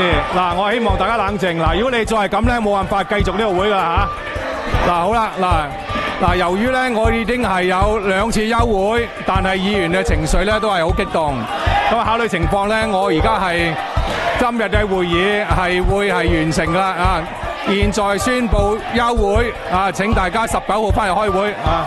事。嗱，我希望大家冷靜。嗱，如果你再係咁咧，冇辦法繼續呢個會㗎啦嚇。嗱，好啦，嗱，由於咧我已經係有2次休會，但係議員嘅情緒咧都係好激動。咁考慮情況咧，我而家係今日嘅會議係會係完成啦啊！現在宣布休會啊！請大家19號翻嚟開會啊！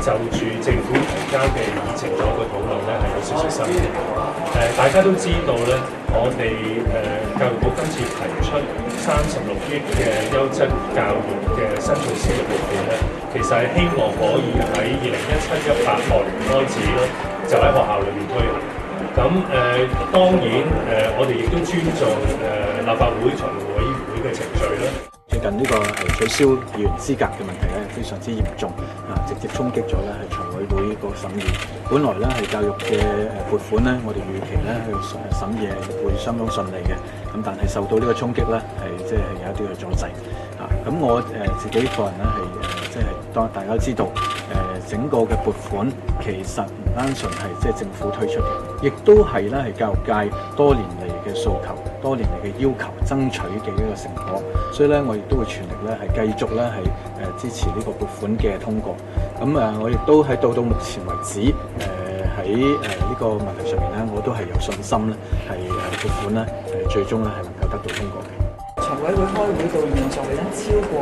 就住政府提交嘅議程做一個討論咧，係有少少心嘅。大家都知道咧，我哋教育局今次提出36億嘅優質教育嘅新措施嘅撥款咧，其實係希望可以喺2017-18學年開始咧，就喺學校裏面推行。咁當然我哋亦都尊重立法會財務委員會嘅程序啦。最近呢個取消議員資格嘅問題咧，非常之嚴重，直接衝擊咗咧係財委會個審議。本來咧係教育嘅撥款咧，我哋預期咧去審議係會相當順利嘅，咁但係受到呢個衝擊咧，係即係有一啲嘅阻滯。咁我自己個人咧係即係當大家知道，整個嘅撥款其實唔單純係即係政府推出嘅，亦都係咧係教育界多年嚟嘅訴求、多年嚟嘅要求、爭取嘅一個成果。所以咧，我亦都會全力咧係繼續咧係支持呢個撥款嘅通過。咁我亦都喺到目前為止，喺呢個問題上面咧，我都係有信心咧係撥款咧最終咧係能夠得到通過嘅。財委會開會到現在咧，超過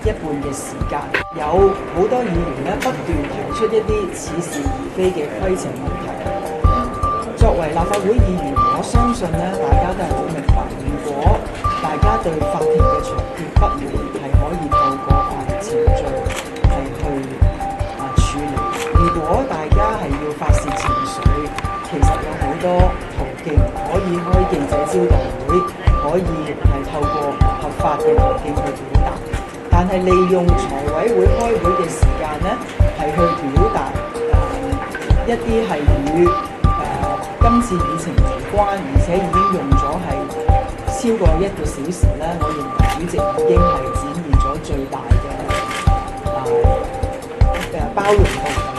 一半嘅時間，有好多議員咧不斷提出一啲似是而非嘅規程問題。作為立法會議員，我相信咧大家都係好明白，如果大家對法庭嘅裁決不滿，係可以透過法律程序係去處理。如果大家係要發泄情緒，其實有好多途徑可以開記者招待會，可以係透過合法嘅途徑去表達。但係利用財委會開會嘅時間咧，係去表達一啲係與今次議程無關，而且已經用咗係超過1個小時咧，我認為主席已經係展現咗最大嘅包容度。